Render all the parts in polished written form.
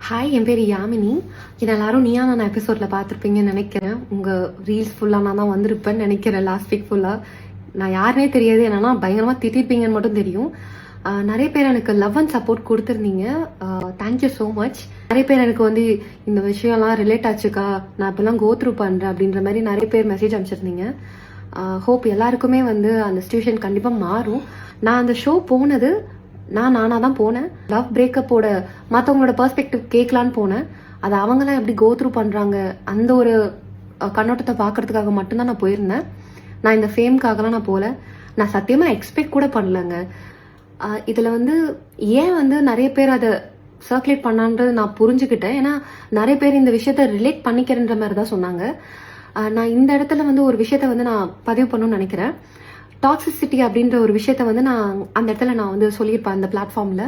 Hi, என் பேர் யாமினி. என்ன எல்லாரும் நீயா நான் எபிசோடில் பார்த்துருப்பீங்கன்னு நினைக்கிறேன். உங்கள் ரீல்ஸ் ஃபுல்லாக நான் தான் வந்திருப்பேன்னு நினைக்கிறேன். லாஸ்ட் வீக் ஃபுல்லாக நான் யாருனே தெரியாது, என்னன்னா பயங்கரமாக திட்டிருப்பீங்கன்னு மட்டும் தெரியும். நிறைய பேர் எனக்கு லவ் அண்ட் சப்போர்ட் கொடுத்துருந்தீங்க. Thank you so much. நிறைய பேர் எனக்கு வந்து இந்த விஷயம்லாம் ரிலேட் ஆச்சுக்கா, நான் இப்போல்லாம் கோ த்ரூ பண்ணுறேன் அப்படின்ற மாதிரி நிறைய பேர் மெசேஜ் அனுப்பிச்சிருந்தீங்க. ஹோப் எல்லாருக்குமே வந்து அந்த சிச்சுவேஷன் கண்டிப்பாக மாறும். நான் அந்த ஷோ போனது நானாக தான் போனேன். லவ் பிரேக்கப்போட மற்றவங்களோட பெர்ஸ்பெக்டிவ் கேட்கலான்னு போனேன். அதை அவங்களாம் எப்படி கோ த்ரூ பண்ணுறாங்க அந்த ஒரு கண்ணோட்டத்தை பார்க்கறதுக்காக மட்டும்தான் நான் போயிருந்தேன். நான் இந்த ஃபேம்காகலாம் நான் போகல. நான் சத்தியமாக எக்ஸ்பெக்ட் கூட பண்ணலங்க. இதில் வந்து ஏன் வந்து நிறைய பேர் அதை சர்க்குலேட் பண்ணான்றது நான் புரிஞ்சுக்கிட்டேன். ஏன்னா நிறைய பேர் இந்த விஷயத்த ரிலேட் பண்ணிக்கிறன்ற மாதிரி தான் சொன்னாங்க. நான் இந்த இடத்துல வந்து ஒரு விஷயத்த வந்து நான் பதிவு பண்ணணும்னு நினைக்கிறேன். டாக்ஸிசிட்டி அப்படின்ற ஒரு விஷயத்த வந்து நான் அந்த இடத்துல நான் வந்து சொல்லியிருப்பேன் அந்த பிளாட்ஃபார்மில்.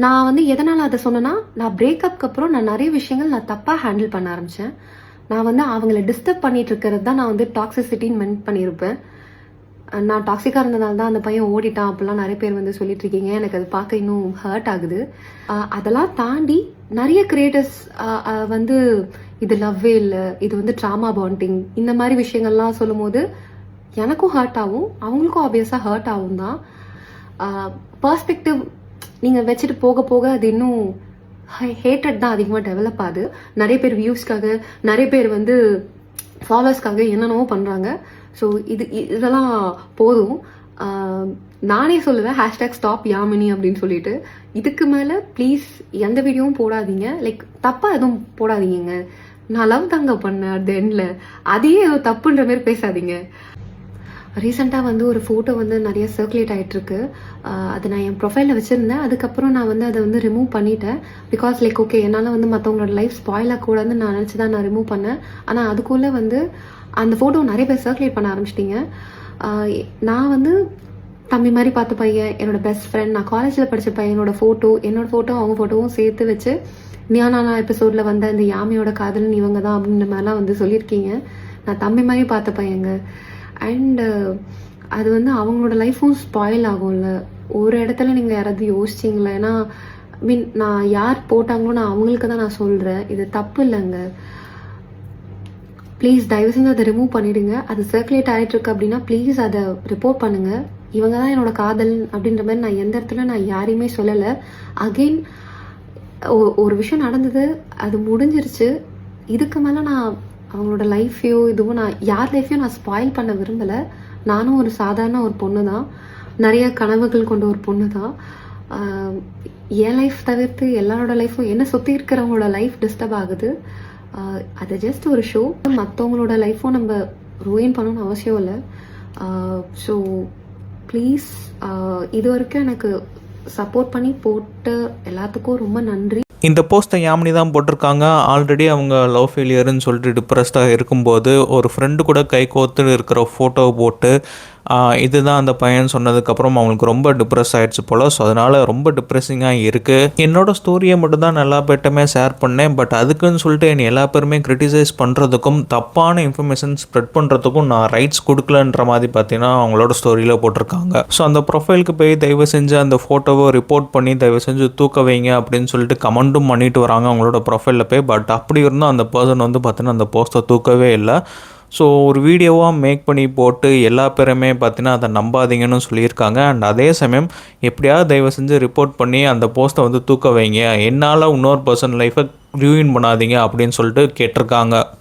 நான் வந்து எதனால் அதை சொன்னேன்னா, நான் பிரேக்கப்க்கு அப்புறம் நான் நிறைய விஷயங்கள் நான் தப்பாக ஹேண்டில் பண்ண ஆரம்பித்தேன். நான் வந்து அவங்கள டிஸ்டர்ப் பண்ணிட்டு இருக்கிறது தான் நான் வந்து டாக்ஸிசிட்டின்னு மென்ட் பண்ணியிருப்பேன். நான் டாக்ஸிக்காக இருந்ததால தான் அந்த பையன் ஓடிட்டான் அப்படிலாம் நிறைய பேர் வந்து சொல்லிட்டு இருக்கீங்க. எனக்கு அது பார்க்க இன்னும் ஹர்ட் ஆகுது. அதெல்லாம் தாண்டி நிறைய கிரியேட்டர்ஸ் வந்து இது லவ்வே இல்லை, இது வந்து ட்ராமா பாண்டிங், இந்த மாதிரி விஷயங்கள்லாம் சொல்லும் போது எனக்கும் ஹர்ட் ஆகும், அவங்களுக்கும் ஆப்வியஸாக ஹர்ட் ஆகும் தான். பர்ஸ்பெக்டிவ் நீங்கள் வச்சுட்டு போக போக அது இன்னும் ஹேட்டட் தான் அதிகமாக டெவலப் ஆகுது. நிறைய பேர் வியூஸ்க்காக, நிறைய பேர் வந்து ஃபாலோவர்ஸ்க்காக என்னென்னவோ பண்ணுறாங்க. ஸோ இதெல்லாம் போதும். நானே சொல்லுவேன் ஹேஷ்டேக் ஸ்டாப் யாமினி அப்படின்னு சொல்லிட்டு. இதுக்கு மேலே ப்ளீஸ் எந்த வீடியோவும் போடாதீங்க. லைக் தப்பாக எதுவும் போடாதீங்க. நான் லவ் தாங்க பண்ணேன் அட் த எண்டில், அதையே ஏதோ தப்புன்ற மாதிரி பேசாதீங்க. ரீசெண்டாக வந்து ஒரு ஃபோட்டோ வந்து நிறைய சர்க்குலேட் ஆகிட்டுருக்கு. அது நான் என் ப்ரொஃபைலில் வச்சுருந்தேன். அதுக்கப்புறம் நான் வந்து அதை வந்து ரிமூவ் பண்ணிட்டேன். பிகாஸ் லைக் ஓகே, என்னால் வந்து மற்றவங்களோட லைஃப் ஸ்பாயில் ஆகக்கூடாதுன்னு நான் நினச்சி தான் நான் ரிமூவ் பண்ணேன். ஆனால் அதுக்குள்ளே வந்து அந்த ஃபோட்டோ நிறைய பேர் சர்க்குலேட் பண்ண ஆரம்பிச்சிட்டிங்க. நான் வந்து தம்பி மாதிரி பார்த்த பையன், என்னோட பெஸ்ட் ஃப்ரெண்ட், நான் காலேஜில் படித்த பையனோட ஃபோட்டோ, என்னோடய ஃபோட்டோ, அவங்க ஃபோட்டோவும் சேர்த்து வச்சு நியானா எபிசோடில் வந்த இந்த யாமியோட காதல்னு இவங்க தான் அப்படின்ற மாதிரிலாம் வந்து சொல்லியிருக்கீங்க. நான் தம்பி மாதிரி பார்த்த பையங்க. அண்டு அது வந்து அவங்களோட லைஃப்பும் ஸ்பாயில் ஆகும்ல. ஒரு இடத்துல நீங்கள் யாராவது யோசிச்சிங்களா? ஏன்னா நான் யார் போட்டாங்களோ நான் அவங்களுக்கு தான் நான் சொல்கிறேன். இது தப்பு இல்லைங்க. ப்ளீஸ் தயவு செஞ்சு அதை ரிமூவ் பண்ணிவிடுங்க. அது சர்க்குலேட் ஆகிட்டுருக்கு அப்படின்னா ப்ளீஸ் அதை ரிப்போர்ட் பண்ணுங்கள். இவங்க தான் என்னோட காதல் அப்படின்ற மாதிரி நான் எந்த இடத்துல நான் யாரையுமே சொல்லலை. அகெயின் ஒரு விஷயம் நடந்தது, அது முடிஞ்சிருச்சு. இதுக்கு மேலே நான் அவங்களோட லைஃப்பையோ இதுவும் நான் யார் லைஃப்பையும் நான் ஸ்பாயில் பண்ண விரும்பலை. நானும் ஒரு சாதாரண ஒரு பொண்ணு தான், நிறைய கனவுகள் கொண்ட ஒரு பொண்ணு தான். என் லைஃப் தவிர்த்து எல்லாரோட லைஃப்பும் என்னை சுற்றி இருக்கிறவங்களோட லைஃப் டிஸ்டர்ப் ஆகுது. அது ஜஸ்ட் ஒரு ஷோ. மற்றவங்களோட லைஃப்பும் நம்ம ரூயின் பண்ணணும்னு அவசியம் இல்லை. ஸோ ப்ளீஸ் இது வரைக்கும் எனக்கு சப்போர்ட் பண்ணி போட்ட எல்லாத்துக்கும் ரொம்ப நன்றி. இந்த போஸ்ட்டை யாமினி தான் போட்டிருக்காங்க. ஆல்ரெடி அவங்க லவ் ஃபெயிலியர்னு சொல்லிட்டு டிப்ரெஸ்டாக இருக்கும்போது ஒரு ஃப்ரெண்டு கூட கை கோர்த்து இருக்கிற ஃபோட்டோவை போட்டு இதுதான் அந்த பையன் சொன்னதுக்கப்புறம் அவங்களுக்கு ரொம்ப டிப்ரெஸ் ஆகிடுச்சு போல். ஸோ அதனால் ரொம்ப டிப்ரெஸிங்காக இருக்குது. என்னோடய ஸ்டோரியை மட்டும் தான் எல்லா பேர்ட்டுமே ஷேர் பண்ணேன். பட் அதுக்குன்னு சொல்லிட்டு என்னை எல்லா பேருமே கிரிட்டிசைஸ் பண்ணுறதுக்கும் தப்பான இன்ஃபர்மேஷன் ஸ்ப்ரெட் பண்ணுறதுக்கும் நான் ரைட்ஸ் கொடுக்கலன்ற மாதிரி பார்த்தீங்கன்னா அவங்களோட ஸ்டோரியில் போட்டிருக்காங்க. ஸோ அந்த ப்ரொஃபைலுக்கு போய் தயவு செஞ்சு அந்த ஃபோட்டோவை ரிப்போர்ட் பண்ணி தயவு செஞ்சு தூக்க வைங்க அப்படின்னு சொல்லிட்டு கமெண்ட்டும் பண்ணிட்டு வராங்க அவங்களோட ப்ரொஃபைலில் போய். பட் அப்படி இருந்தும் அந்த பர்சன் வந்து பார்த்தீங்கன்னா அந்த போஸ்ட்டை தூக்கவே இல்லை. ஸோ ஒரு வீடியோவாக மேக் பண்ணி போட்டு எல்லா பேருமே பார்த்தீங்கன்னா அதை நம்பாதீங்கன்னு சொல்லியிருக்காங்க. அண்ட் அதே சமயம் எப்படியாவது தயவு செஞ்சு ரிப்போர்ட் பண்ணி அந்த போஸ்ட்டை வந்து தூக்க வைங்க, என்னால் இன்னொரு பர்சன் லைஃப்பை ரியூயின் பண்ணாதீங்க அப்படின்னு சொல்லிட்டு கேட்டிருக்காங்க.